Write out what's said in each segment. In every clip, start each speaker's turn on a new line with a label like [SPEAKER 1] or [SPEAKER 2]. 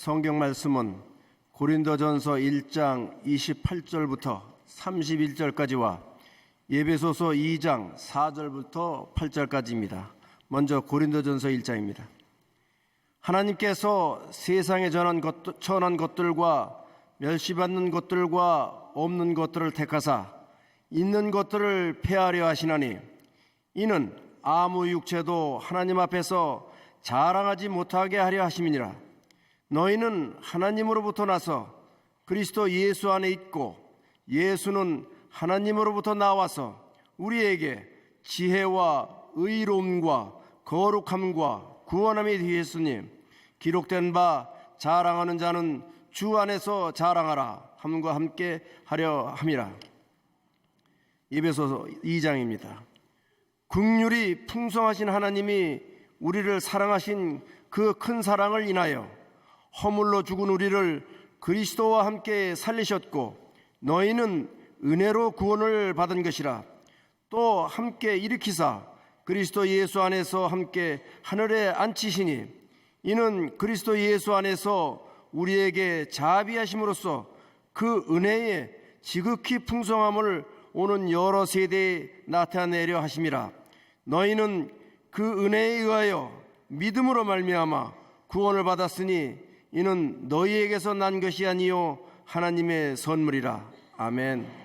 [SPEAKER 1] 성경 말씀은 고린도전서 1장 28절부터 31절까지와 에베소서 2장 4절부터 8절까지입니다. 먼저 고린도전서 1장입니다. 하나님께서 세상에 천한 것들과 멸시받는 것들과 없는 것들을 택하사 있는 것들을 폐하려 하시나니 이는 아무 육체도 하나님 앞에서 자랑하지 못하게 하려 하심이니라. 너희는 하나님으로부터 나서 그리스도 예수 안에 있고 예수는 하나님으로부터 나와서 우리에게 지혜와 의로움과 거룩함과 구원함이 되었으니 기록된 바 자랑하는 자는 주 안에서 자랑하라 함과 함께 하려 함이라. 에베소서 2장입니다. 긍휼이 풍성하신 하나님이 우리를 사랑하신 그 큰 사랑을 인하여 허물로 죽은 우리를 그리스도와 함께 살리셨고 너희는 은혜로 구원을 받은 것이라. 또 함께 일으키사 그리스도 예수 안에서 함께 하늘에 앉히시니 이는 그리스도 예수 안에서 우리에게 자비하심으로써 그 은혜의 지극히 풍성함을 오는 여러 세대에 나타내려 하심이라. 너희는 그 은혜에 의하여 믿음으로 말미암아 구원을 받았으니 이는 너희에게서 난 것이 아니요 하나님의 선물이라. 아멘.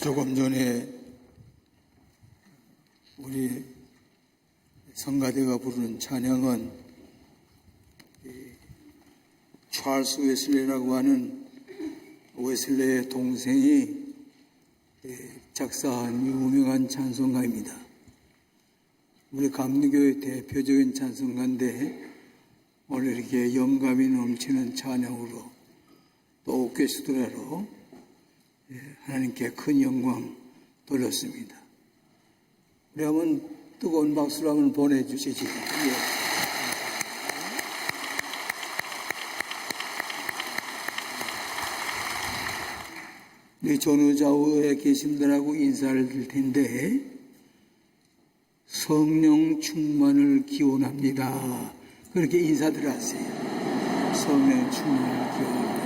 [SPEAKER 2] 조금 전에 우리 성가대가 부르는 찬양은 찰스 웨슬레라고 하는 웨슬레의 동생이 작사한 유명한 찬송가입니다. 우리 감리교의 대표적인 찬송가인데 오늘 이렇게 영감이 넘치는 찬양으로 또 오케스트라로 하나님께 큰 영광 돌렸습니다. 우리 한번 뜨거운 박수를 한번 보내주시지. 우리 전후좌우에 계신 분들하고 인사를 드릴 텐데, 성령 충만을 기원합니다. 그렇게 인사들 하세요. 성령 충만을 기원합니다.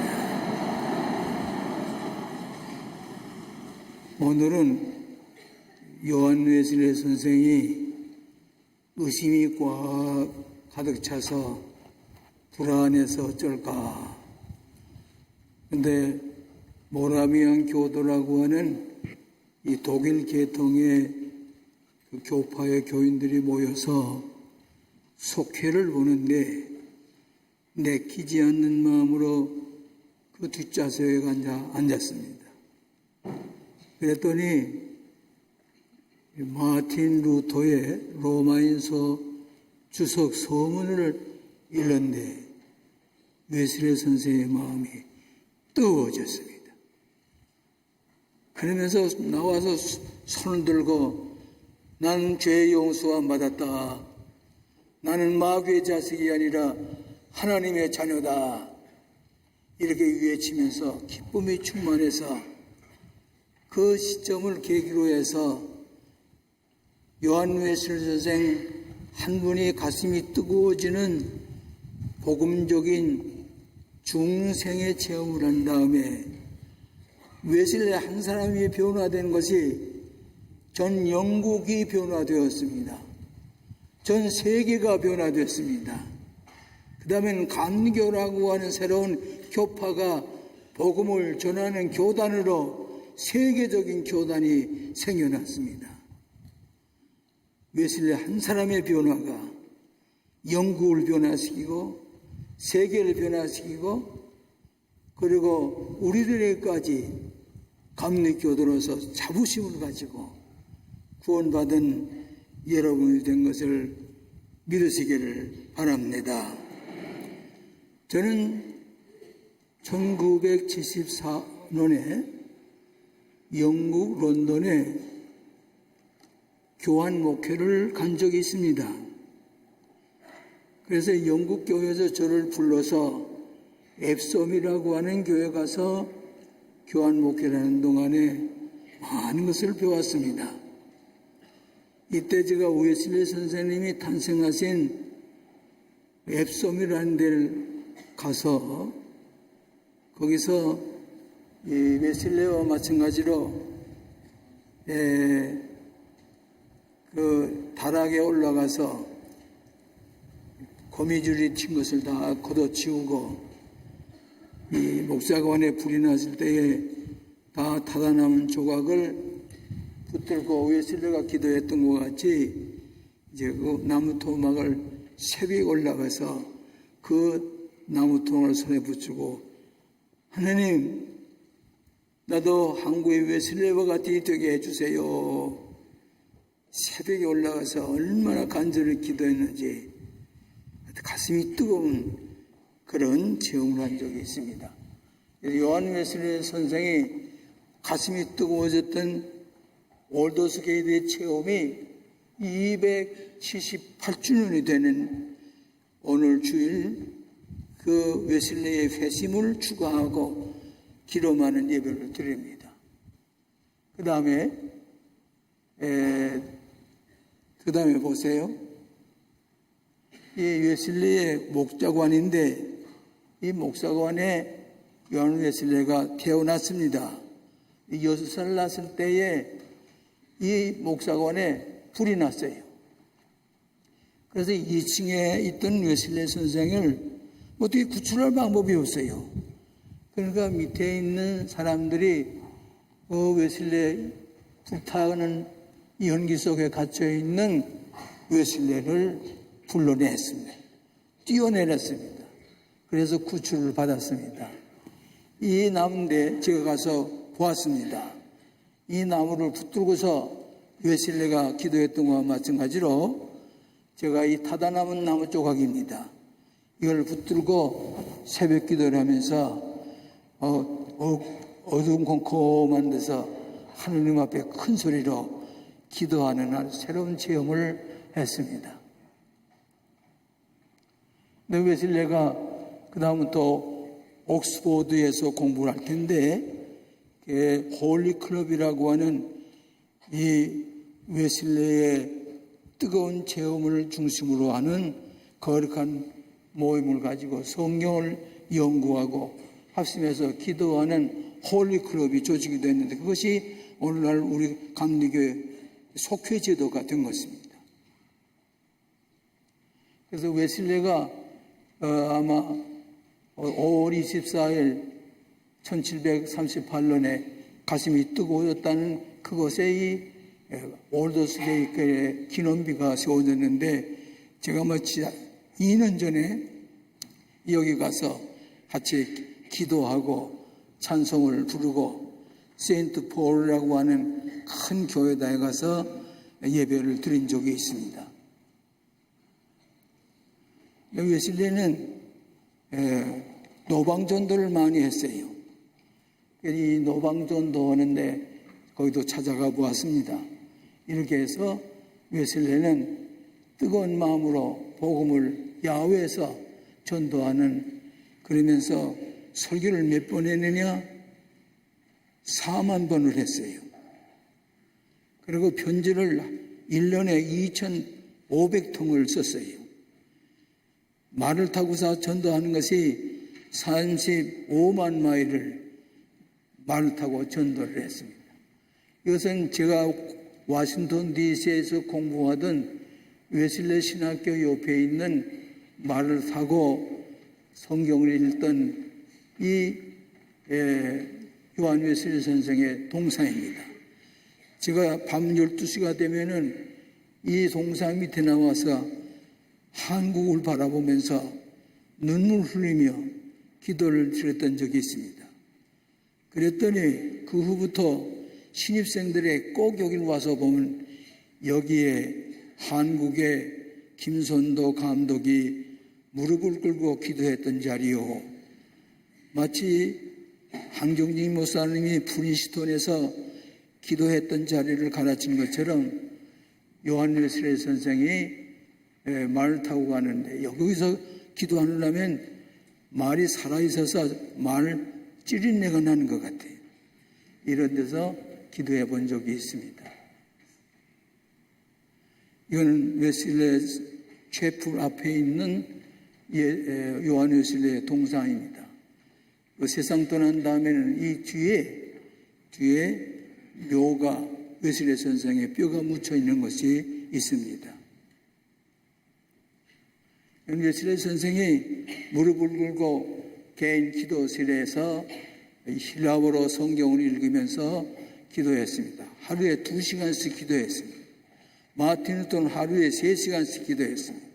[SPEAKER 2] 오늘은 요한 웨슬레 선생이 의심이 꽉 가득 차서 불안해서 어쩔까. 근데 모라미안 교도라고 하는 이 독일 계통의 그 교파의 교인들이 모여서 속회를 보는데 내키지 않는 마음으로 그 뒷좌석에 앉았습니다. 그랬더니 마틴 루터의 로마인서 주석 서문을 읽는데 웨슬레 선생의 마음이 뜨거워졌습니다. 그러면서 나와서 손을 들고 나는 죄의 용서함 받았다. 나는 마귀의 자식이 아니라 하나님의 자녀다. 이렇게 외치면서 기쁨이 충만해서 그 시점을 계기로 해서 요한 웨슬레 선생 한 분이 가슴이 뜨거워지는 복음적인 중생의 체험을 한 다음에 웨슬레 한 사람이 변화된 것이 전 영국이 변화되었습니다. 전 세계가 변화됐습니다. 그 다음에는 감리교라고 하는 새로운 교파가 복음을 전하는 교단으로 세계적인 교단이 생겨났습니다. 웨슬레 한 사람의 변화가 영국을 변화시키고 세계를 변화시키고 그리고 우리들에게까지 감리교도로서 자부심을 가지고 구원받은 여러분이 된 것을 믿으시기를 바랍니다. 저는 1974년에 영국 런던에 교환 목회를 간 적이 있습니다. 그래서 영국 교회에서 저를 불러서 앱섬이라고 하는 교회 가서 교환 목회를 하는 동안에 많은 것을 배웠습니다. 이때 제가 웨슬레 선생님이 탄생하신 앱섬이라는 데를 가서 거기서 이 웨슬레와 마찬가지로 그 다락에 올라가서 거미줄이 친 것을 다 걷어치우고 이 목사관에 불이 났을 때에 다 타다 남은 조각을 붙들고 웨슬레가 기도했던 것 같이 이제 그 나무 토막을 새벽에 올라가서 그 나무 토막을 손에 붙이고 하나님 나도 한국의 웨슬레와 같이 되게 해주세요. 새벽에 올라가서 얼마나 간절히 기도했는지 가슴이 뜨거운 그런 체험을 한 적이 있습니다. 요한 웨슬레 선생이 가슴이 뜨거워졌던 올더스게이트의 체험이 278주년이 되는 오늘 주일 그 웨슬레의 회심을 축하하고 기도하는 예배를 드립니다. 그 다음에 보세요. 이 웨슬레의 목자관인데 이 목사관에 요한 웨슬레가 태어났습니다. 6살 났을 때에 이 목사관에 불이 났어요. 그래서 2층에 있던 웨슬레 선생을 어떻게 구출할 방법이 없어요. 그러니까 밑에 있는 사람들이 웨슬레 불타는 연기 속에 갇혀 있는 웨슬레를 불러냈습니다. 뛰어내렸습니다. 그래서 구출을 받았습니다. 이 나무인데 제가 가서 보았습니다. 이 나무를 붙들고서 웨슬레가 기도했던 것과 마찬가지로 제가 이 타다 남은 나무 조각입니다. 이걸 붙들고 새벽 기도를 하면서 어두컴컴한 데서 하느님 앞에 큰 소리로 기도하는 새로운 체험을 했습니다. 근데 웨슬레가 그 다음은 또 옥스포드에서 공부를 할 텐데 홀리 클럽이라고 하는 이 웨슬레의 뜨거운 체험을 중심으로 하는 거룩한 모임을 가지고 성경을 연구하고 합심해서 기도하는 홀리 클럽이 조직이 됐는데 그것이 오늘날 우리 감리교회 속회 제도가 된 것입니다. 그래서 웨슬레가 아마 5월 24일 1738년에 가슴이 뜨거워졌다는 그것에 이 올더스데이의 기념비가 세워졌는데 제가 2년 전에 여기 가서 같이 기도하고 찬송을 부르고 세인트 폴이라고 하는 큰 교회당에 가서 예배를 드린 적이 있습니다. 웨슬레는 노방전도를 많이 했어요. 이 노방전도 하는데 거기도 찾아가 보았습니다. 이렇게 해서 웨슬레는 뜨거운 마음으로 복음을 야외에서 전도하는 그러면서 설교를 몇 번 했느냐? 4만 번을 했어요. 그리고 편지를 1년에 2,500통을 썼어요. 말을 타고서 전도하는 것이 35만 마일을 말을 타고 전도를 했습니다. 이것은 제가 워싱턴 DC에서 공부하던 웨슬레 신학교 옆에 있는 말을 타고 성경을 읽던 이 요한 웨슬레 선생의 동상입니다. 제가 밤 12시가 되면은 이 동상 밑에 나와서 한국을 바라보면서 눈물 흘리며 기도를 드렸던 적이 있습니다. 그랬더니 그 후부터 신입생들의 꼭 여기 와서 보면 여기에 한국의 김선도 감독이 무릎을 꿇고 기도했던 자리요. 마치 한경진 목사님이 프린스턴에서 기도했던 자리를 가르친 것처럼 요한 웨슬레 선생이 말을 타고 가는데 여기서 기도하려면 말이 살아있어서 말을 찌린내가 나는 것 같아요. 이런 데서 기도해 본 적이 있습니다. 이거는 웨슬레 채플 앞에 있는 요한 웨슬레의 동상입니다. 그 세상 떠난 다음에는 이 뒤에 묘가 웨슬레 선생의 뼈가 묻혀 있는 것이 있습니다. 웨슬레 선생이 무릎을 꿇고 개인 기도실에서 힐라보로 성경을 읽으면서 기도했습니다. 하루에 2시간씩 기도했습니다. 마틴 루터는 하루에 3시간씩 기도했습니다.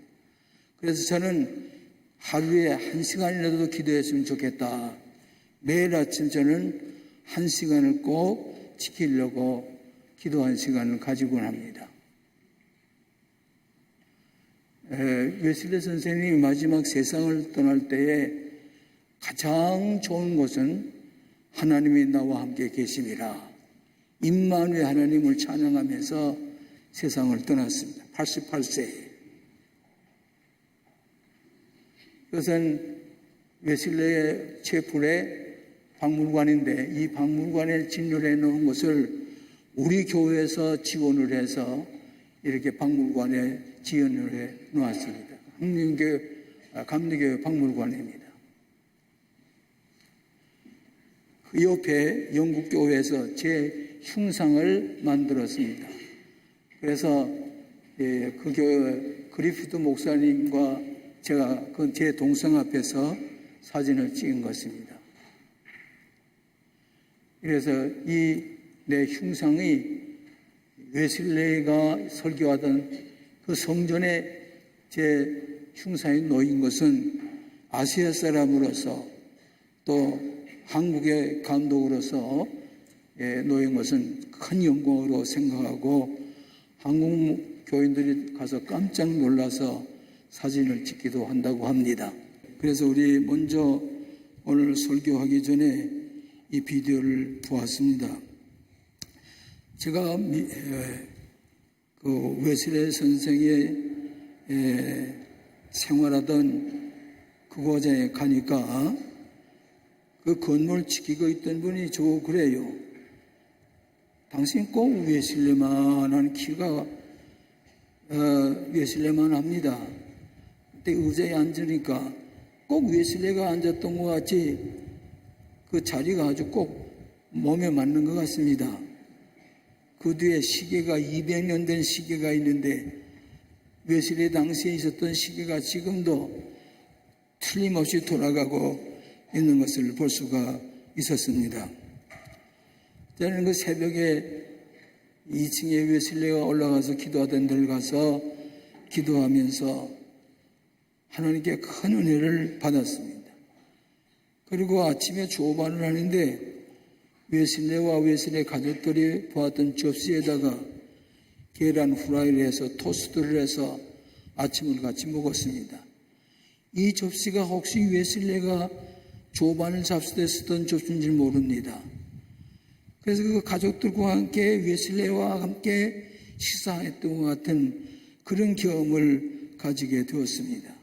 [SPEAKER 2] 그래서 저는 하루에 1시간이라도 기도했으면 좋겠다. 매일 아침 저는 1시간을 꼭 지키려고 기도한 시간을 가지곤 합니다. 웨슬레 선생님이 마지막 세상을 떠날 때에 가장 좋은 것은 하나님이 나와 함께 계심이라 임마누엘 하나님을 찬양하면서 세상을 떠났습니다. 88세에. 이것은 웨슬레 채플의 박물관인데 이 박물관에 진열해 놓은 것을 우리 교회에서 지원을 해서 이렇게 박물관에 지원을 해 놓았습니다. 감리교회 박물관입니다. 그 옆에 영국교회에서 제 흉상을 만들었습니다. 그래서 그 교회 그리피드 목사님과 제가 그 제 동상 앞에서 사진을 찍은 것입니다. 그래서 이 내 흉상이 웨슬레이가 설교하던 그 성전에 제 흉상이 놓인 것은 아시아 사람으로서 또 한국의 감독으로서 놓인 것은 큰 영광으로 생각하고 한국 교인들이 가서 깜짝 놀라서 사진을 찍기도 한다고 합니다. 그래서 우리 먼저 오늘 설교하기 전에 이 비디오를 보았습니다. 제가 그 웨슬레이 선생의 생활하던 그곳에 가니까 그 건물 지키고 있던 분이 저거 그래요. 당신 꼭 웨슬레만한 키가 웨슬레만 합니다. 그때 의자에 앉으니까 꼭 웨슬레가 앉았던 것 같이 그 자리가 아주 꼭 몸에 맞는 것 같습니다. 그 뒤에 시계가 200년 된 시계가 있는데 웨슬레 당시에 있었던 시계가 지금도 틀림없이 돌아가고 있는 것을 볼 수가 있었습니다. 저는 그 새벽에 2층에 웨슬레가 올라가서 기도하던 데를 가서 기도하면서 하나님께 큰 은혜를 받았습니다. 그리고 아침에 조반을 하는데 웨슬레와 웨슬레 가족들이 보았던 접시에다가 계란 후라이를 해서 토스트를 해서 아침을 같이 먹었습니다. 이 접시가 혹시 웨슬레가 조반을 잡수 때 쓰던 접시인지 모릅니다. 그래서 그 가족들과 함께 웨슬레와 함께 식사했던 것 같은 그런 경험을 가지게 되었습니다.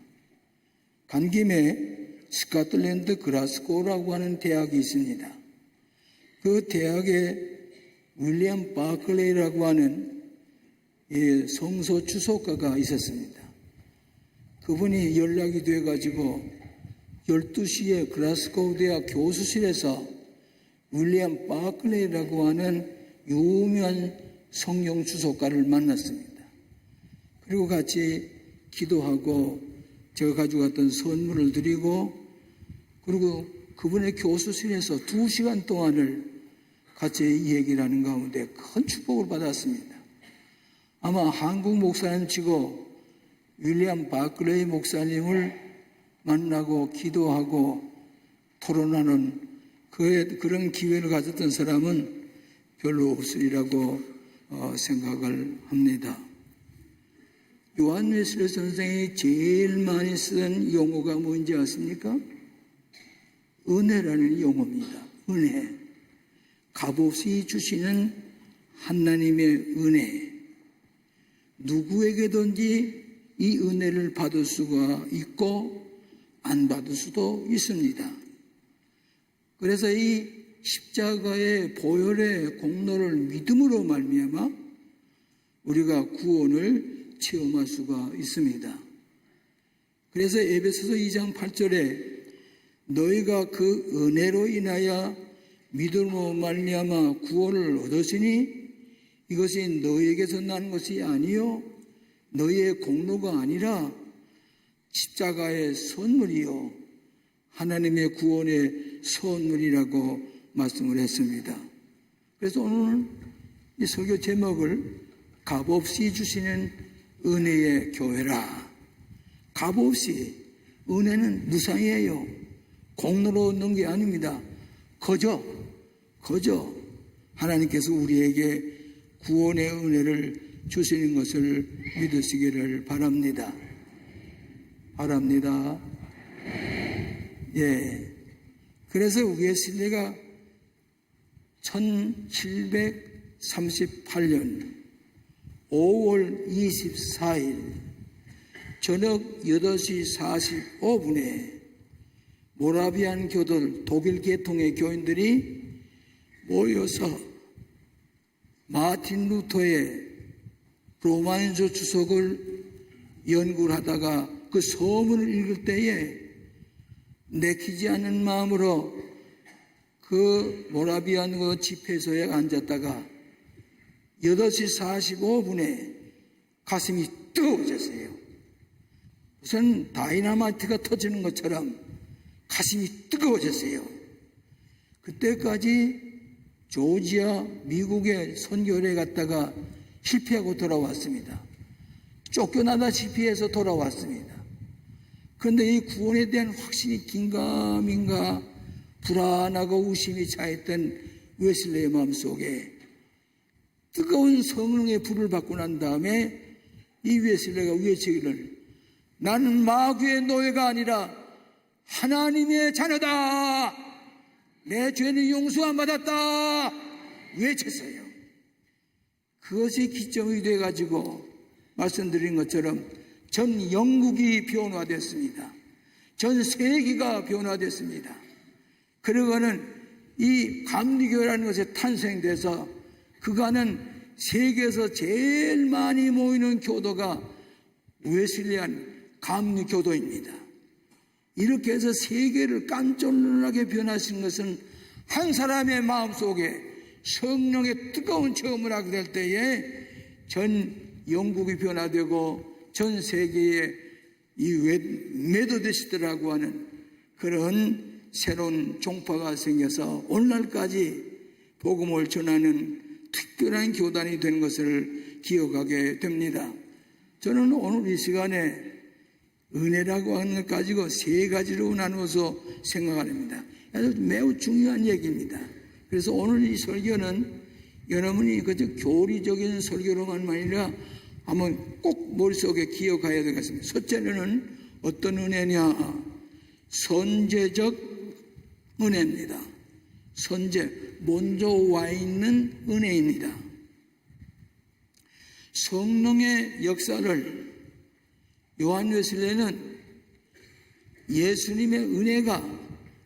[SPEAKER 2] 간 김에 스코틀랜드 글라스고라고 하는 대학이 있습니다. 그 대학에 윌리엄 바클레이라고 하는 성서 주석가가 있었습니다. 그분이 연락이 돼가지고 12시에 글라스고우 대학 교수실에서 윌리엄 바클레이라고 하는 유명한 성경 주석가를 만났습니다. 그리고 같이 기도하고 제가 가지고 갔던 선물을 드리고 그리고 그분의 교수실에서 2시간 동안을 같이 얘기를 하는 가운데 큰 축복을 받았습니다. 아마 한국 목사님 치고 윌리엄 바클레이 목사님을 만나고 기도하고 토론하는 그런 기회를 가졌던 사람은 별로 없으리라고 생각을 합니다. 요한 웨슬레이 선생이 제일 많이 쓰던 용어가 뭔지 아십니까? 은혜라는 용어입니다. 은혜. 값없이 주시는 하나님의 은혜. 누구에게든지 이 은혜를 받을 수가 있고 안 받을 수도 있습니다. 그래서 이 십자가의 보혈의 공로를 믿음으로 말미암아 우리가 구원을 체험할 수가 있습니다. 그래서 에베소서 2장 8절에 너희가 그 은혜로 인하여 믿음으로 말미암아 구원을 얻었으니 이것이 너희에게서 난 것이 아니요 너희의 공로가 아니라 십자가의 선물이요 하나님의 구원의 선물이라고 말씀을 했습니다. 그래서 오늘 이 설교 제목을 값없이 주시는 은혜의 교회라. 값없이. 은혜는 무상이에요. 공로로 얻는 게 아닙니다. 거저 하나님께서 우리에게 구원의 은혜를 주시는 것을 믿으시기를 바랍니다. 예. 그래서 웨슬레가 1738년 5월 24일 저녁 8시 45분에 모라비안 교들 독일 계통의 교인들이 모여서 마틴 루터의 로마인서 주석을 연구를 하다가 그 서문을 읽을 때에 내키지 않는 마음으로 그 모라비안 그 집회소에 앉았다가 8시 45분에 가슴이 뜨거워졌어요. 우선 다이나마이트가 터지는 것처럼 가슴이 뜨거워졌어요. 그때까지 조지아 미국의 선교를 갔다가 실패하고 돌아왔습니다. 쫓겨나다시피 해서 돌아왔습니다. 그런데 이 구원에 대한 확신이 긴가민가 불안하고 의심이 차있던 웨슬레의 마음속에 뜨거운 성령의 불을 받고 난 다음에 이 웨슬레가 외치기를 나는 마귀의 노예가 아니라 하나님의 자녀다. 내 죄는 용서함 받았다. 외쳤어요. 그것이 기점이 돼가지고 말씀드린 것처럼 전 영국이 변화됐습니다. 전 세계가 변화됐습니다. 그러고는 이 감리교라는 것에 탄생돼서 그간은 세계에서 제일 많이 모이는 교도가 웨슬리안 감리교도입니다. 이렇게 해서 세계를 깜짝 놀라게 변하신 것은 한 사람의 마음속에 성령의 뜨거운 체험을 하게 될 때에 전 영국이 변화되고 전 세계에 이 메도디스트라고 하는 그런 새로운 종파가 생겨서 오늘날까지 복음을 전하는 특별한 교단이 된 것을 기억하게 됩니다. 저는 오늘 이 시간에 은혜라고 하는 것 가지고 세 가지로 나누어서 생각합니다. 매우 중요한 얘기입니다. 그래서 오늘 이 설교는 여러분이 그저 교리적인 설교로만 아니라 한번 꼭 머릿속에 기억해야 되겠습니다. 첫째는 어떤 은혜냐? 선제적 은혜입니다. 선제, 먼저 와 있는 은혜입니다. 성령의 역사를 요한 웨슬레는 예수님의 은혜가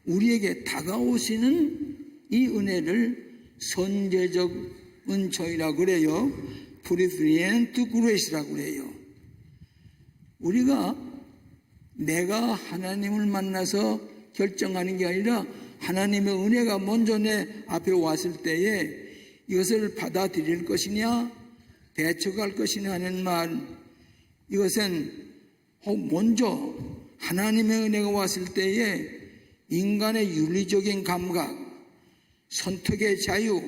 [SPEAKER 2] 우리에게 다가오시는 이 은혜를 선제적 은총이라고 그래요. 프리프리엔트 그레이스라고 그래요. 우리가 내가 하나님을 만나서 결정하는 게 아니라 하나님의 은혜가 먼저 내 앞에 왔을 때에 이것을 받아들일 것이냐 배척할 것이냐 하는 말, 이것은 먼저 하나님의 은혜가 왔을 때에 인간의 윤리적인 감각, 선택의 자유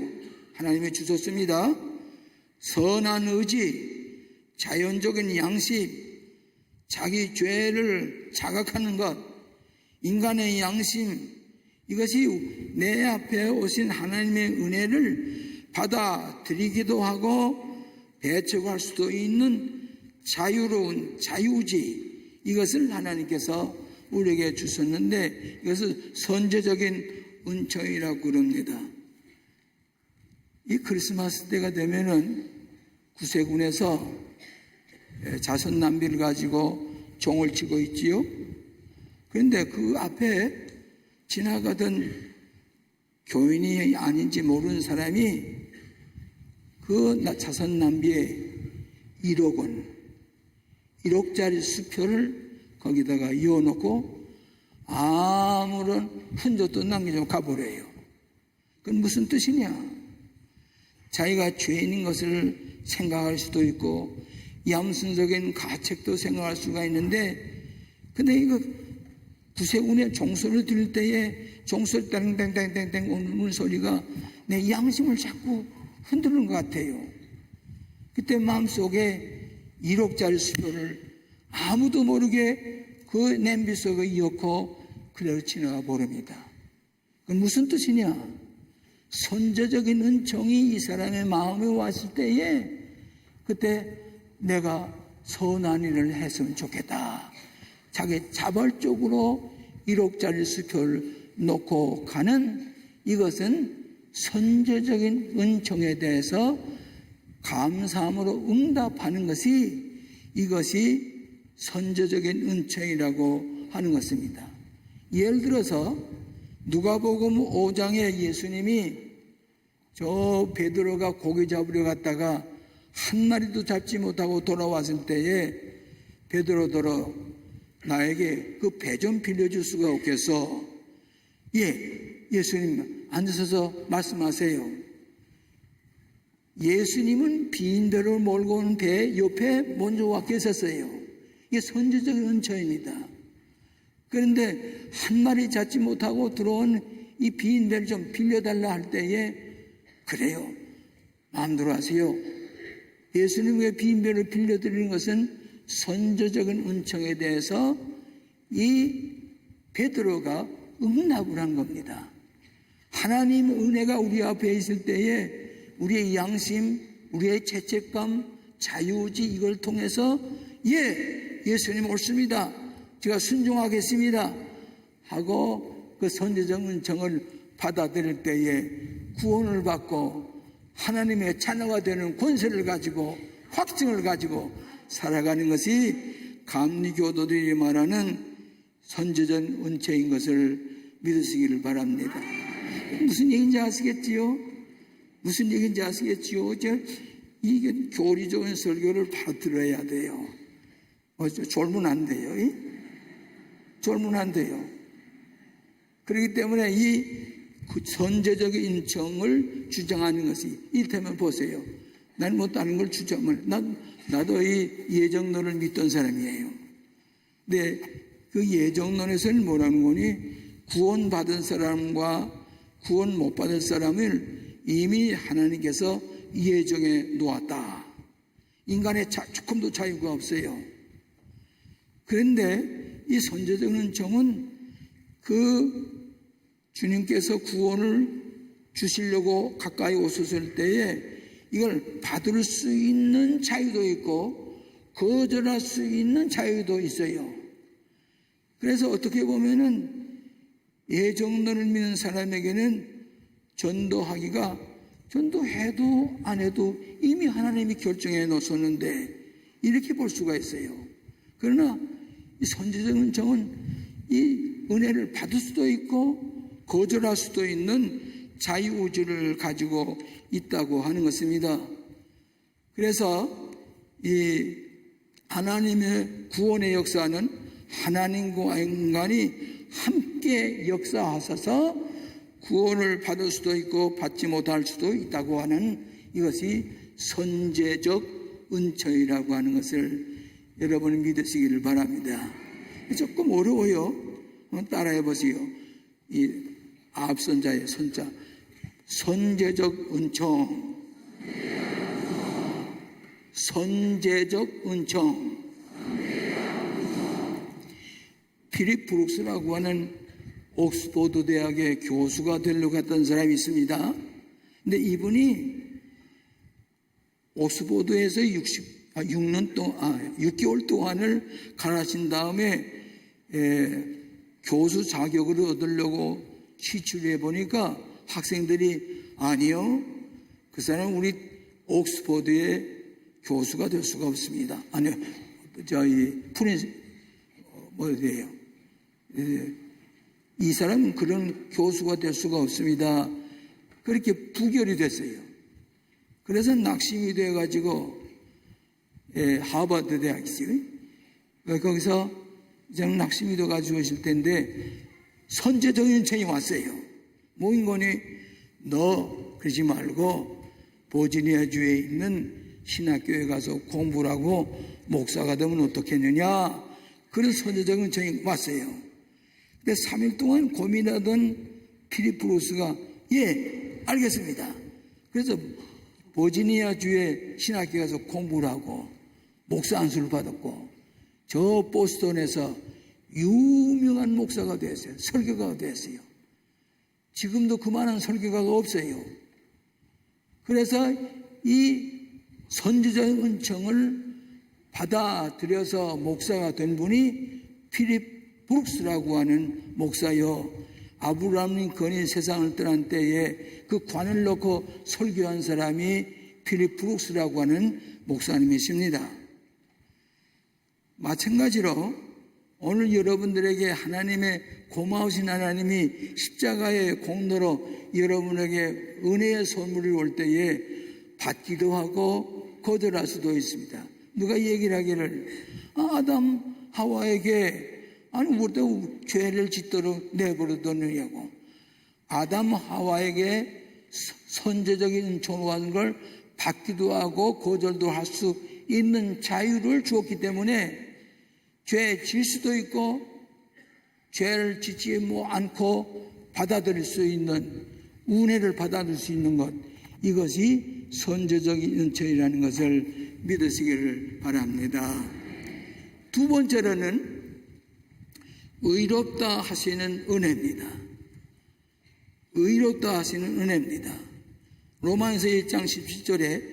[SPEAKER 2] 하나님이 주셨습니다. 선한 의지, 자연적인 양심, 자기 죄를 자각하는 것, 인간의 양심, 이것이 내 앞에 오신 하나님의 은혜를 받아들이기도 하고 배척할 수도 있는 자유로운 자유지, 이것을 하나님께서 우리에게 주셨는데 이것을 선제적인 은총이라고 그럽니다. 이 크리스마스 때가 되면은 구세군에서 자선 낭비를 가지고 종을 치고 있지요. 그런데 그 앞에 지나가던 교인이 아닌지 모르는 사람이 그 자선 낭비에 1억 원, 1억짜리 수표를 거기다가 이어놓고 아무런 흔적도 남기지 않고 가버려요. 그건 무슨 뜻이냐? 자기가 죄인인 것을 생각할 수도 있고 양순적인 가책도 생각할 수가 있는데, 근데 이거 구세군의 종소리를 들을 때에 종소리 땡땡땡땡땡 오는 소리가 내 양심을 자꾸 흔드는 것 같아요. 그때 마음속에 1억짜리 수표를 아무도 모르게 그 냄비 속에 이었고 그대로 지나가 버립니다. 그건 무슨 뜻이냐? 선제적인 은총이 이 사람의 마음에 왔을 때에 그때 내가 선한 일을 했으면 좋겠다. 자기 자발적으로 1억짜리 수표를 놓고 가는, 이것은 선제적인 은총에 대해서 감사함으로 응답하는 것이, 이것이 선제적인 은총이라고 하는 것입니다. 예를 들어서 누가복음 5장에 예수님이 저 베드로가 고기 잡으려 갔다가 한 마리도 잡지 못하고 돌아왔을 때에 베드로더러 나에게 그 배 좀 빌려줄 수가 없겠어? 예, 예수님 앉으셔서 말씀하세요. 예수님은 빈 배를 몰고 오는 배 옆에 먼저 와 계셨어요. 이게 선제적인 은총입니다. 그런데 한 마리 잡지 못하고 들어온 이 빈 배를 좀 빌려달라 할 때에 그래요. 마음대로 하세요. 예수님의 빈배를 빌려드리는 것은 선조적인 은총에 대해서 이 베드로가 응답을 한 겁니다. 하나님 은혜가 우리 앞에 있을 때에 우리의 양심, 우리의 죄책감, 자유의지 이걸 통해서 예수님 옳습니다. 제가 순종하겠습니다 하고 그 선제적 은총을 받아들일 때에 구원을 받고 하나님의 자녀가 되는 권세를 가지고 확증을 가지고 살아가는 것이 감리교도들이 말하는 선제적 은총인 것을 믿으시기를 바랍니다. 무슨 얘기인지 아시겠지요? 무슨 얘기인지 아시겠지요? 이게 교리 좋은 설교를 바로 들어야 돼요. 졸면 안 돼요. 졸면 안 돼요. 그렇기 때문에 이 선제적인 인청을 주장하는 것이 이를테면 보세요. 난 뭐 다른 걸 주장을 나도 이 예정론을 믿던 사람이에요. 근데 그 예정론에서는 뭐라는 거니? 구원받은 사람과 구원 못 받을 사람을 이미 하나님께서 예정해 놓았다. 인간의 조금도 자유가 없어요. 그런데 이 선제적 은총은 그 주님께서 구원을 주시려고 가까이 오셨을 때에 이걸 받을 수 있는 자유도 있고 거절할 수 있는 자유도 있어요. 그래서 어떻게 보면은 예정론을 믿는 사람에게는 전도해도 안 해도 이미 하나님이 결정해 놓았었는데 이렇게 볼 수가 있어요. 그러나 이 선제적 은총은 이 은혜를 받을 수도 있고 거절할 수도 있는 자유의지를 가지고 있다고 하는 것입니다. 그래서 이 하나님의 구원의 역사는 하나님과 인간이 함께 역사하셔서 구원을 받을 수도 있고 받지 못할 수도 있다고 하는 이것이 선제적 은총이라고 하는 것을 여러분이 믿으시기를 바랍니다. 조금 어려워요. 한번 따라해 보세요. 이 앞선자의 선자 선제적 은총, 선제적 은총. 필립 브룩스라고 하는 옥스포드 대학의 교수가 되려고 했던 사람이 있습니다. 근데 이분이 옥스포드에서 6개월 동안을 가르친 다음에 교수 자격을 얻으려고 시출해 보니까 학생들이 아니요, 그 사람은 우리 옥스포드의 교수가 될 수가 없습니다. 아니요, 뭐예요? 이 사람은 그런 교수가 될 수가 없습니다. 그렇게 부결이 됐어요. 그래서 낙심이 돼가지고 하버드 대학이죠. 거기서 저는 낙심이 돼가지고 있을 텐데 선제적인 은총이 왔어요. 뭐인 거니? 너 그러지 말고 버지니아주에 있는 신학교에 가서 공부를 하고 목사가 되면 어떻겠느냐? 그런 선제적인 은총이 왔어요. 근데 3일 동안 고민하던 필립 브루스가 알겠습니다. 그래서 버지니아주의 신학교에 가서 공부를 하고 목사 안수를 받았고 저 보스턴에서 유명한 목사가 되었어요. 설교가가 되었어요. 지금도 그만한 설교가가 없어요. 그래서 이 선지자의 은총을 받아들여서 목사가 된 분이 필립 브룩스라고 하는 목사요. 아브라함 링컨이 세상을 떠난 때에 그 관을 놓고 설교한 사람이 필립 브룩스라고 하는 목사님이십니다. 마찬가지로 오늘 여러분들에게 하나님의 고마우신 하나님이 십자가의 공로로 여러분에게 은혜의 선물이 올 때에 받기도 하고 거절할 수도 있습니다. 누가 얘기를 하기를 아담 하와에게 아니 우리도 죄를 짓도록 내버려뒀느냐고. 아담 하와에게 선제적인 존엄한 걸 받기도 하고 거절도 할 수 있는 자유를 주었기 때문에 죄 질 수도 있고 죄를 짓지 않고 받아들일 수 있는 은혜를 받아들일 수 있는 것, 이것이 선조적인 은총이라는 것을 믿으시기를 바랍니다. 두 번째로는 의롭다 하시는 은혜입니다. 의롭다 하시는 은혜입니다. 로마서 1장 17절에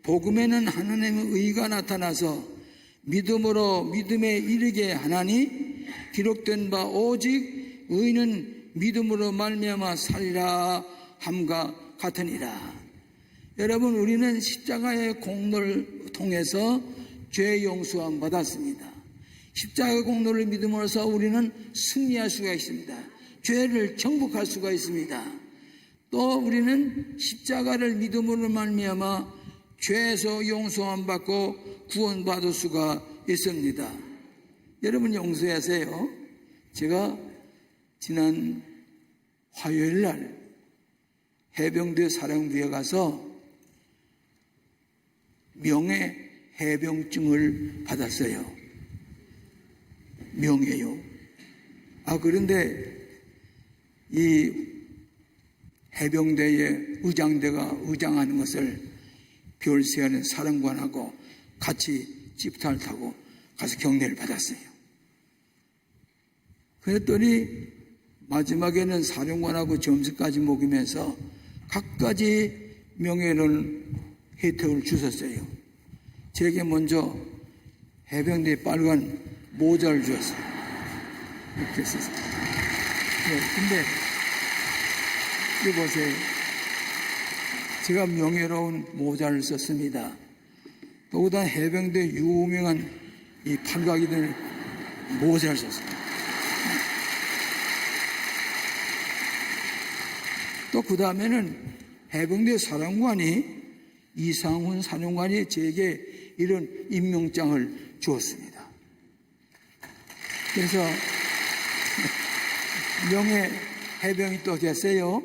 [SPEAKER 2] 복음에는 하나님의 의가 나타나서 믿음으로 믿음에 이르게 하나니 기록된 바 오직 의는 믿음으로 말미암아 살리라 함과 같으니라. 여러분, 우리는 십자가의 공로를 통해서 죄 용서함 받았습니다. 십자가의 공로를 믿음으로써 우리는 승리할 수가 있습니다. 죄를 정복할 수가 있습니다. 또 우리는 십자가를 믿음으로 말미암아 죄에서 용서함 받고 구원받을 수가 있습니다. 여러분 용서하세요. 제가 지난 화요일 날 해병대 사령부에 가서 명예 해병증을 받았어요. 명예요. 그런데 이 해병대의 의장대가 의장하는 것을 별세하는 사령관하고 같이 집타를 타고 가서 경례를 받았어요. 그랬더니 마지막에는 사령관하고 점수까지 먹이면서 각가지 명예를 혜택을 주셨어요. 제게 먼저 해병대 빨간 모자를 주었어요. 이렇게 썼어요. 근데 이거 보세요. 제가 명예로운 모자를 썼습니다. 더구나 해병대 유명한 이 팔각이들 모자를 썼어요. 또 그 다음에는 해병대 사령관이 이상훈 사령관이 제게 이런 임명장을 주었습니다. 그래서 명예 해병이 또 됐어요.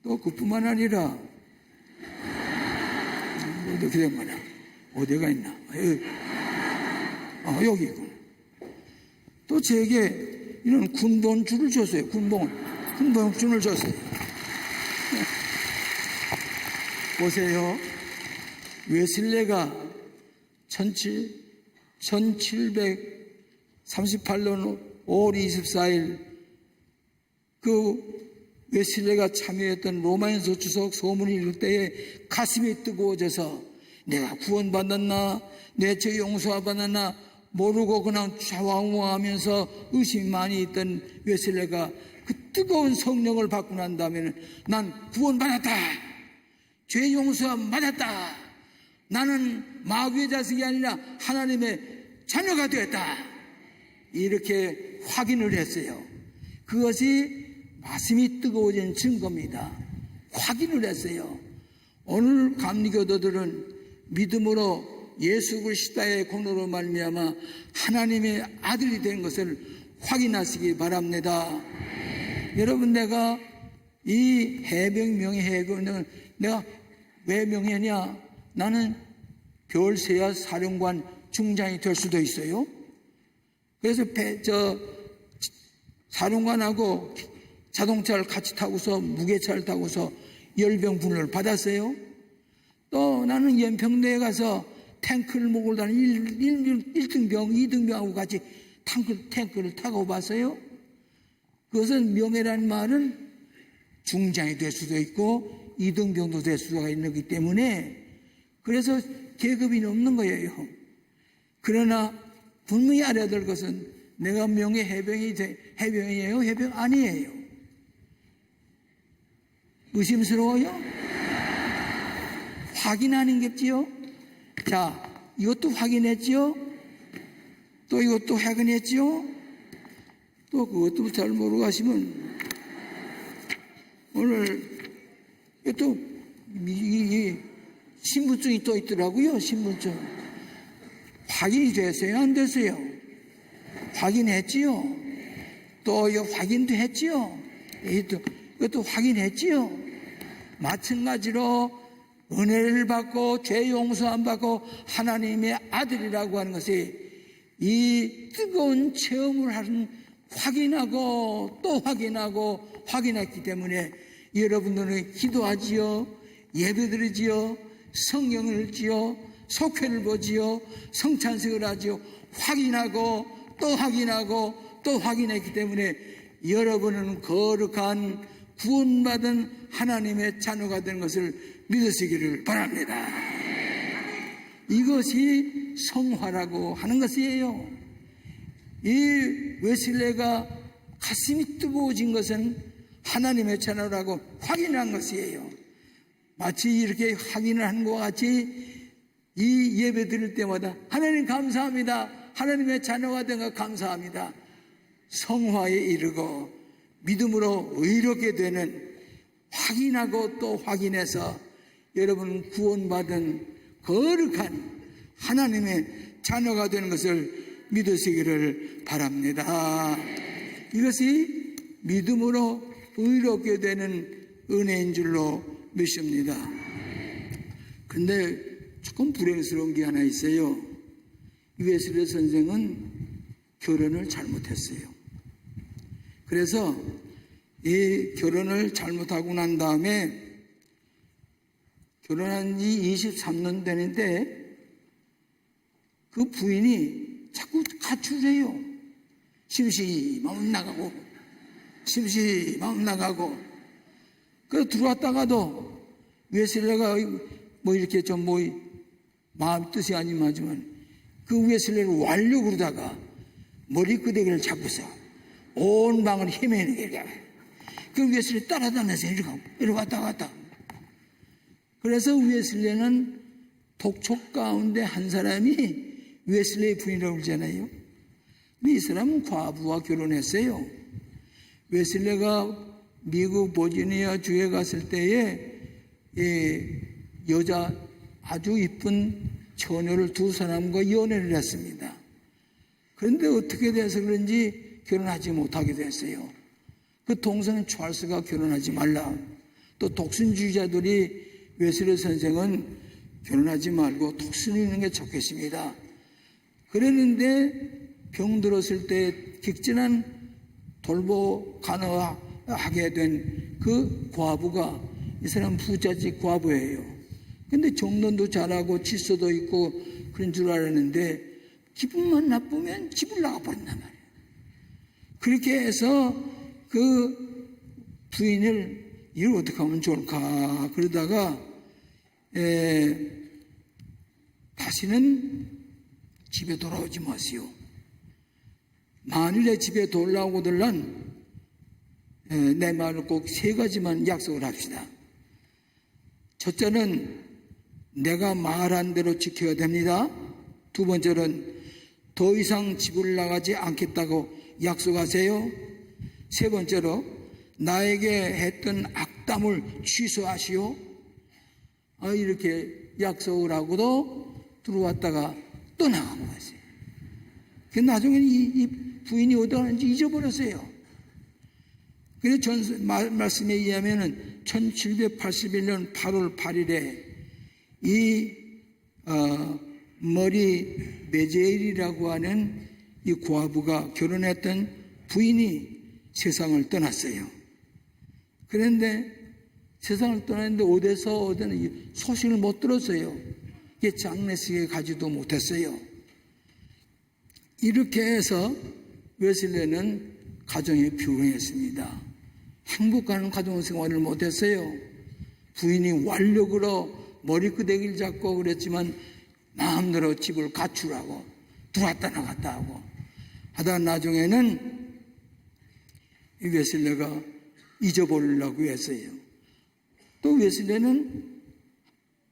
[SPEAKER 2] 또 그뿐만 아니라 어떻게 된 거냐? 어디가 있나? 여기 있군. 또 제게 이런 군번줄을 줬어요. 군번줄을 줬어요. 보세요. 웨슬레가 1738년 5월 24일 그 웨슬레가 참여했던 로마인서 주석 소문이 읽을 때에 가슴이 뜨거워져서 내가 구원받았나 내 죄 용서받았나 모르고 그냥 좌왕우하면서 의심이 많이 있던 웨슬레가 그 뜨거운 성령을 받고 난 다음에는 난 구원받았다, 죄 용서함 받았다, 나는 마귀의 자식이 아니라 하나님의 자녀가 되었다, 이렇게 확인을 했어요. 그것이 가슴이 뜨거워진 증거입니다. 확인을 했어요. 오늘 감리교도들은 믿음으로 예수 그리스도의 공로로 말미암아 하나님의 아들이 된 것을 확인하시기 바랍니다. 여러분, 내가 이 해병 명예회는 내가 왜 명예냐? 나는 별세야 사령관 중장이 될 수도 있어요. 그래서 사령관하고 자동차를 같이 타고서 무게차를 타고서 열병분을 받았어요. 또 나는 연평도에 가서 탱크를 몰고 다니는 1등병, 2등병하고 같이 탱크를 타고 봤어요. 그것은 명예라는 말은 중장이 될 수도 있고 2등병도 될 수가 있기 때문에 그래서 계급이 없는 거예요. 그러나 분명히 알아야 될 것은 내가 명예 해병이에요? 해병 아니에요? 의심스러워요? 확인하는 겠지요? 자, 이것도 확인했지요? 또 이것도 확인했지요? 또 그것도 잘 모르고 하시면 오늘 또 신분증이 또 있더라고요. 신분증 확인이 됐어요? 안 됐어요? 확인했지요? 또 이거 확인도 했지요? 이것도 확인했지요? 마찬가지로 은혜를 받고 죄 용서함 받고 하나님의 아들이라고 하는 것이 이 뜨거운 체험을 하는 확인하고 또 확인하고 확인했기 때문에 여러분들은 기도하지요. 예배드리지요, 성경을 읽지요, 속회를 보지요, 성찬식을 하지요. 확인하고 또 확인하고 또 확인했기 때문에 여러분은 거룩한 구원받은 하나님의 자녀가 되는 것을 믿으시기를 바랍니다. 이것이 성화라고 하는 것이에요. 이 웨슬레가 가슴이 뜨거워진 것은 하나님의 자녀라고 확인한 것이에요. 마치 이렇게 확인을 하는 것과 같이 이 예배 드릴 때마다 하나님 감사합니다. 하나님의 자녀가 된 것 감사합니다. 성화에 이르고 믿음으로 의롭게 되는, 확인하고 또 확인해서 여러분 구원받은 거룩한 하나님의 자녀가 되는 것을 믿으시기를 바랍니다. 이것이 믿음으로 의롭게 되는 은혜인 줄로 믿습니다. 그런데 조금 불행스러운 게 하나 있어요. 웨슬레 선생은 결혼을 잘못했어요. 그래서 이 결혼을 잘못하고 난 다음에 결혼한 지 23년 되는데 그 부인이 자꾸 가출해요. 심심하면 나가고 심심하면 나가고. 그래서 들어왔다가도 웨슬레가 뭐 이렇게 좀 뭐 마음 뜻이 아니지만 그 웨슬레를 완려 그러다가 머리끄댕이를 잡고서 온 방을 헤매는 거야. 그 웨슬레 따라다녀서 이렇게 왔다 갔다. 그래서 웨슬레는 독촉 가운데 한 사람이 웨슬레의 부인이라고 그러잖아요. 근데 이 사람은 과부와 결혼했어요. 웨슬레가 미국 버지니아 주에 갔을 때에 여자 아주 이쁜 처녀를 두 사람과 연애를 했습니다. 그런데 어떻게 돼서 그런지 결혼하지 못하게 됐어요. 그 동생 찰스가 결혼하지 말라. 또 독신주의자들이 웨슬레 선생은 결혼하지 말고 독신을 있는 게 좋겠습니다. 그랬는데 병들었을 때 직진한 돌보 간호하게 된 그 과부가 이 사람 부잣집 과부예요. 근데 정론도 잘하고 질서도 있고 그런 줄 알았는데 기분만 나쁘면 집을 나가버린단 말이에요. 그렇게 해서 그 부인을 이걸 어떻게 하면 좋을까 그러다가 다시는 집에 돌아오지 마세요. 만일에 집에 돌아오거들란 내 말을 꼭 세 가지만 약속을 합시다. 첫째는 내가 말한 대로 지켜야 됩니다. 두 번째는 더 이상 집을 나가지 않겠다고 약속하세요. 세 번째로 나에게 했던 악담을 취소하시오. 이렇게 약속을 하고도 들어왔다가 또 나가고 갔어요. 나중에는 이 부인이 어디 가는지 잊어버렸어요. 그래서 말씀에 의하면 1781년 8월 8일에 이 머리 메제일이라고 하는 이 과부가 결혼했던 부인이 세상을 떠났어요. 그런데 세상을 떠났는데 어디는 소식을 못 들었어요. 장례식에 가지도 못했어요. 이렇게 해서 웨슬레는 가정에 불행했습니다. 행복한 가정생활을 못했어요. 부인이 완력으로 머리끄댕이를 잡고 그랬지만 마음대로 집을 가출하고 들어왔다 나갔다 하고 하다 나중에는 이 웨슬레가 잊어버리려고 했어요. 또 웨슬레는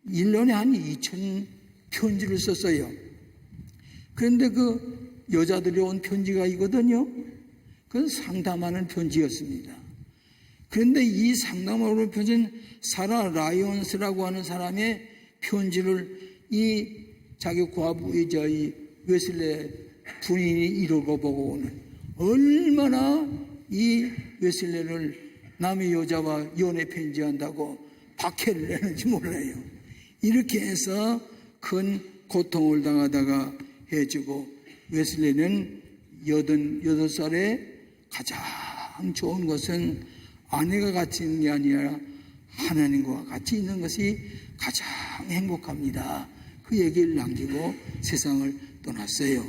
[SPEAKER 2] 1년에 한 2,000 편지를 썼어요. 그런데 그 여자들이 온 편지가 있거든요. 그건 상담하는 편지였습니다. 그런데 이 상담하는 편지는 사라 라이온스라고 하는 사람의 편지를 이 자기 과부이자 이 웨슬레 부인이 읽어보고는 얼마나 이 웨슬레를 남의 여자와 연애 편지한다고 박해를 내는지 몰라요. 이렇게 해서 큰 고통을 당하다가 해주고 웨슬레는 88살에 가장 좋은 것은 아내가 갇히는 게 아니라 하나님과 같이 있는 것이 가장 행복합니다. 그 얘기를 남기고 세상을 떠났어요.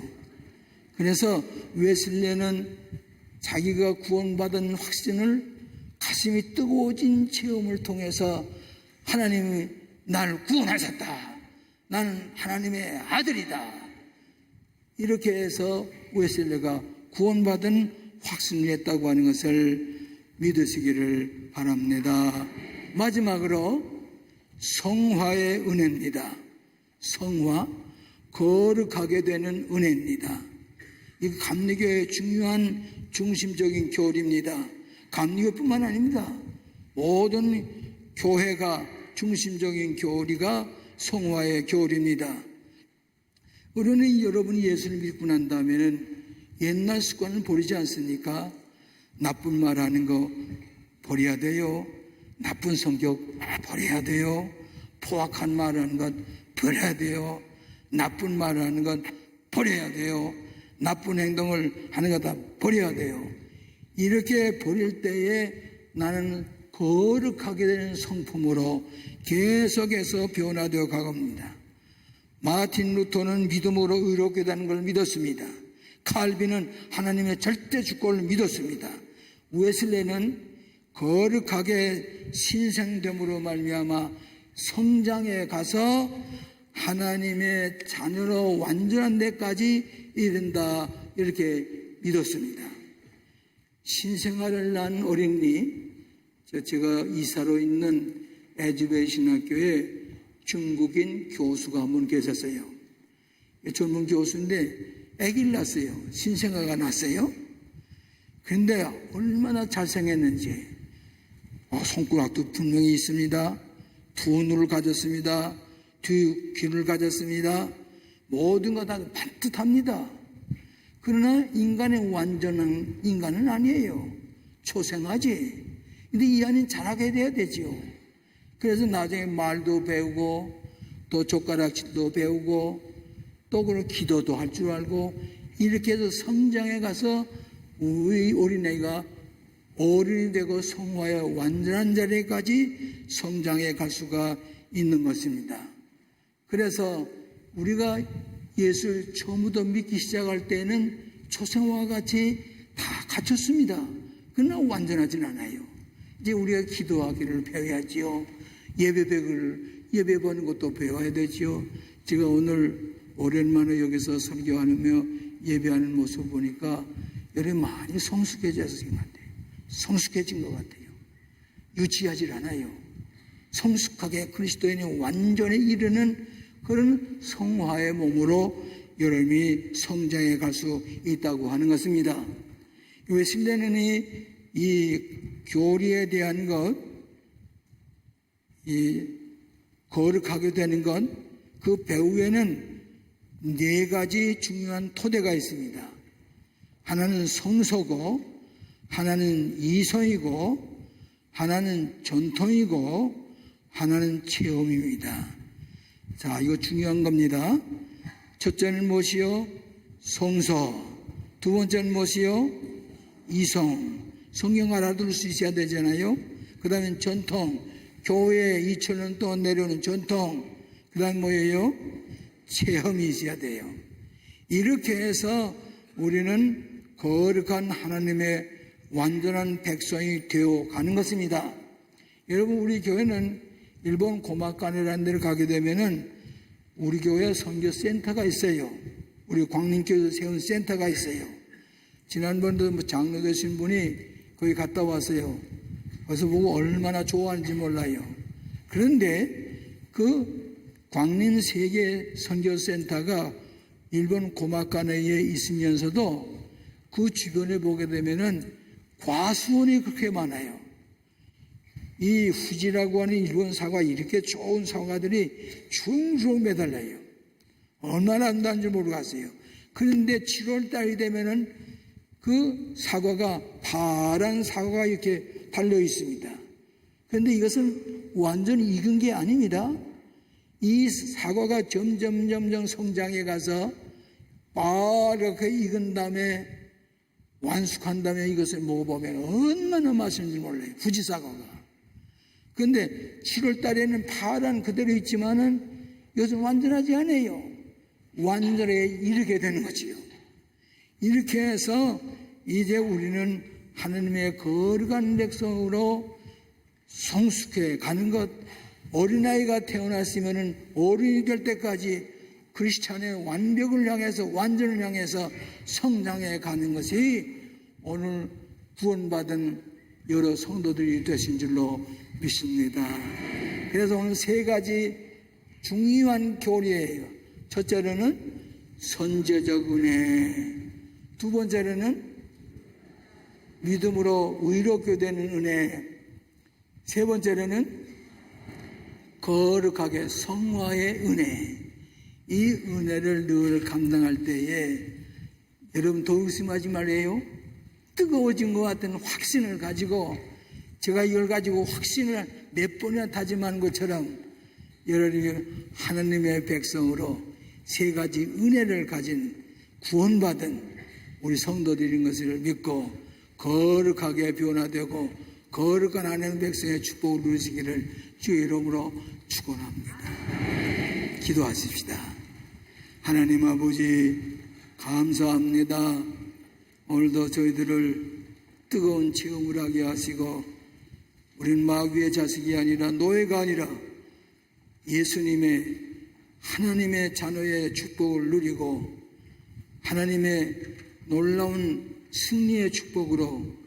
[SPEAKER 2] 그래서 웨슬레는 자기가 구원받은 확신을 가슴이 뜨거워진 체험을 통해서 하나님이 나를 구원하셨다. 나는 하나님의 아들이다. 이렇게 해서 웨슬레가 구원받은 확신을 했다고 하는 것을 믿으시기를 바랍니다. 마지막으로 성화의 은혜입니다. 성화, 거룩하게 되는 은혜입니다. 이 감리교의 중요한 중심적인 교리입니다. 감리교뿐만 아닙니다. 모든 교회가 중심적인 교리가 성화의 교리입니다. 우리는 여러분이 예수를 믿고 난 다음에는 옛날 습관을 버리지 않습니까? 나쁜 말 하는 거 버려야 돼요. 나쁜 성격 버려야 돼요. 포악한 말 하는 것 버려야 돼요. 나쁜 말 하는 것 버려야 돼요. 나쁜 행동을 하는 것 다 버려야 돼요. 이렇게 버릴 때에 나는 거룩하게 되는 성품으로 계속해서 변화되어 가갑니다. 마틴 루터는 믿음으로 의롭게 되는 걸 믿었습니다. 칼빈은 하나님의 절대 주권을 믿었습니다. 웨슬레는 거룩하게 신생됨으로 말미암아 성장에 가서 하나님의 자녀로 완전한 데까지 이른다, 이렇게 믿었습니다. 신생아를 낳은 어린이, 제가 이사로 있는 에즈베 신학교에 중국인 교수가 한 분 계셨어요. 젊은 교수인데 아기를 낳았어요. 신생아가 났어요. 그런데 얼마나 잘생겼는지, 손가락도 분명히 있습니다. 두 눈을 가졌습니다. 두 귀를 가졌습니다. 모든 것 다 반듯합니다. 그러나 인간의 완전한 인간은 아니에요. 초생하지. 근데 이 안은 자라게 돼야 되죠. 그래서 나중에 말도 배우고 또 젓가락질도 배우고 또 그런 기도도 할 줄 알고 이렇게 해서 성장해 가서 우리 어린애가 어른이 되고 성화의 완전한 자리까지 성장해 갈 수가 있는 것입니다. 그래서 우리가 예수를 처음부터 믿기 시작할 때는 초생화와 같이 다 갖췄습니다. 그러나 완전하진 않아요. 이제 우리가 기도하기를 배워야지요. 예배 보는 것도 배워야 되지요. 제가 오늘 오랜만에 여기서 설교하며 예배하는 모습 보니까 여러분 많이 성숙해진 것 같아요. 성숙해진 것 같아요. 유치하지 않아요. 성숙하게 그리스도인이 완전히 이르는 그런 성화의 몸으로 여러분이 성장해 갈 수 있다고 하는 것입니다. 웨슬레는 이 교리에 대한 것, 이 거룩하게 되는 것, 그 배후에는 네 가지 중요한 토대가 있습니다. 하나는 성서고, 하나는 이성이고, 하나는 전통이고, 하나는 체험입니다. 자, 이거 중요한 겁니다. 첫째는 무엇이요? 성서. 두 번째는 무엇이요? 이성. 성경 알아둘 수 있어야 되잖아요. 그 다음에 전통. 교회에 2000년 동안 내려오는 전통. 그 다음 뭐예요? 체험이 있어야 돼요. 이렇게 해서 우리는 거룩한 하나님의 완전한 백성이 되어 가는 것입니다. 여러분, 우리 교회는 일본 고마카네라는 데를 가게 되면은 우리 교회 선교센터가 있어요. 우리 광림교회에서 세운 센터가 있어요. 지난번도 장로 되신 분이 거기 갔다 왔어요. 그래서 보고 얼마나 좋아하는지 몰라요. 그런데 그 광림 세계 선교센터가 일본 고마카네에 있으면서도 그 주변에 보게 되면은 과수원이 그렇게 많아요. 이 후지라고 하는 일본 사과, 이렇게 좋은 사과들이 충성 매달려요. 얼마나 안다는지 모르겠어요. 그런데 7월 달이 되면은 그 사과가, 파란 사과가 이렇게 달려 있습니다. 그런데 이것은 완전히 익은 게 아닙니다. 이 사과가 점점 성장해 가서 빠르게 익은 다음에 완숙한 다음에 이것을 먹어보면 얼마나 맛있는지 몰라요. 후지 사과가. 그런데 7월 달에는 파란 그대로 있지만은 요즘 완전하지 않아요. 완전에 이르게 되는 거지요. 이렇게 해서 이제 우리는 하나님의 거룩한 백성으로 성숙해 가는 것, 어린아이가 태어났으면 어른이 될 때까지 크리스찬의 완벽을 향해서, 완전을 향해서 성장해 가는 것이 오늘 구원받은 여러 성도들이 되신 줄로 믿습니다. 그래서 오늘 세 가지 중요한 교리예요. 첫째로는 선제적 은혜, 두 번째로는 믿음으로 의롭게 되는 은혜, 세 번째로는 거룩하게 성화의 은혜. 이 은혜를 늘 감당할 때에 여러분 더 의심하지 말아요. 뜨거워진 것 같은 확신을 가지고, 제가 이걸 가지고 확신을 몇 번이나 다짐하는 것처럼 여러분이 하나님의 백성으로 세 가지 은혜를 가진 구원받은 우리 성도들인 것을 믿고 거룩하게 변화되고 거룩한 하나님 백성의 축복을 누리시기를 주의 이름으로 축원합니다. 기도하십시다. 하나님 아버지, 감사합니다. 오늘도 저희들을 뜨거운 체험을 하게 하시고, 우리는 마귀의 자식이 아니라 노예가 아니라 예수님의 하나님의 자녀의 축복을 누리고 하나님의 놀라운 승리의 축복으로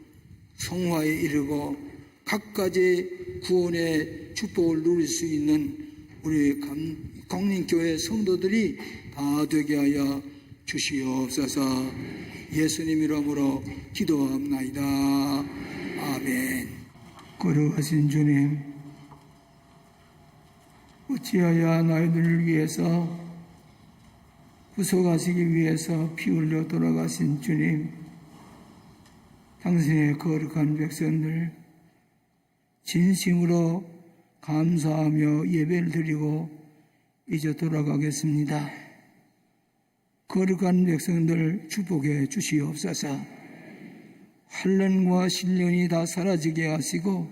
[SPEAKER 2] 성화에 이르고 각가지 구원의 축복을 누릴 수 있는 우리 광림교회 성도들이 다 되게 하여 주시옵소서. 예수님 이름으로 기도합나이다. 아멘. 거룩하신 주님, 어찌하여 너희들을 위해서 구속하시기 위해서 피 흘려 돌아가신 주님, 당신의 거룩한 백성들 진심으로 감사하며 예배를 드리고 이제 돌아가겠습니다. 거룩한 백성들 축복해 주시옵소서. 환난과 신련이 다 사라지게 하시고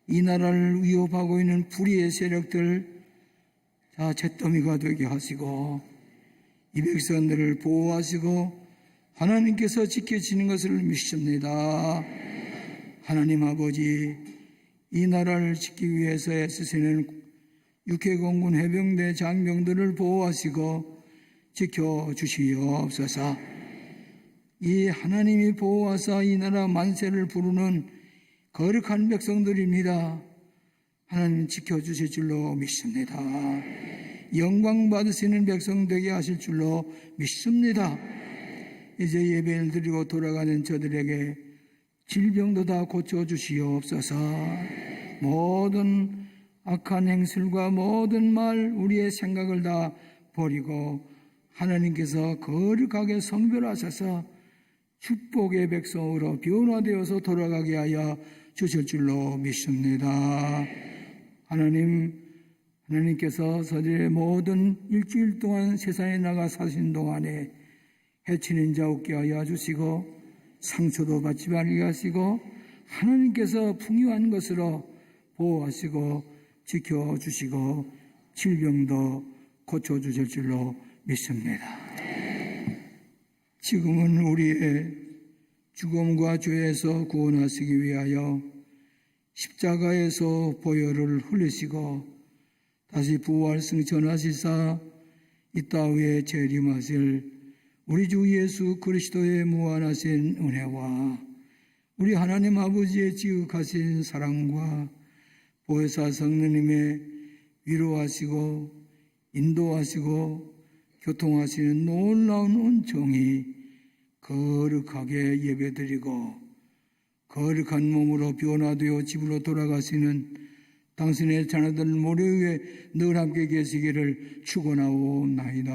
[SPEAKER 2] 이 나라를 위협하고 있는 불의의 세력들 다 잿더미가 되게 하시고 이 백성들을 보호하시고 하나님께서 지켜지는 것을 믿습니다. 하나님 아버지, 이 나라를 지키기 위해서 애쓰시는 육해공군 해병대 장병들을 보호하시고 지켜주시옵소서. 이 하나님이 보호하사 이 나라 만세를 부르는 거룩한 백성들입니다. 하나님 지켜주실 줄로 믿습니다. 영광 받으시는 백성 되게 하실 줄로 믿습니다. 이제 예배를 드리고 돌아가는 저들에게 질병도 다 고쳐주시옵소서. 모든 악한 행실과 모든 말, 우리의 생각을 다 버리고 하나님께서 거룩하게 성별하셔서 축복의 백성으로 변화되어서 돌아가게 하여 주실 줄로 믿습니다. 하나님께서 저들의 모든 일주일 동안 세상에 나가 사신 동안에 해치는 자 없게 하여 주시고 상처도 받지 말게 하시고 하나님께서 풍요한 것으로 보호하시고 지켜주시고 질병도 고쳐주실 줄로 믿습니다. 지금은 우리의 죽음과 죄에서 구원하시기 위하여 십자가에서 보혈을 흘리시고 다시 부활 승천하시사 이 땅에 재림하실 우리 주 예수 그리스도의 무한하신 은혜와 우리 하나님 아버지의 지극하신 사랑과 보혜사 성령님의 위로하시고 인도하시고 교통하시는 놀라운 은총이 거룩하게 예배드리고 거룩한 몸으로 변화되어 집으로 돌아가시는 당신의 자녀들 모래 위에 늘 함께 계시기를 축원하옵나이다.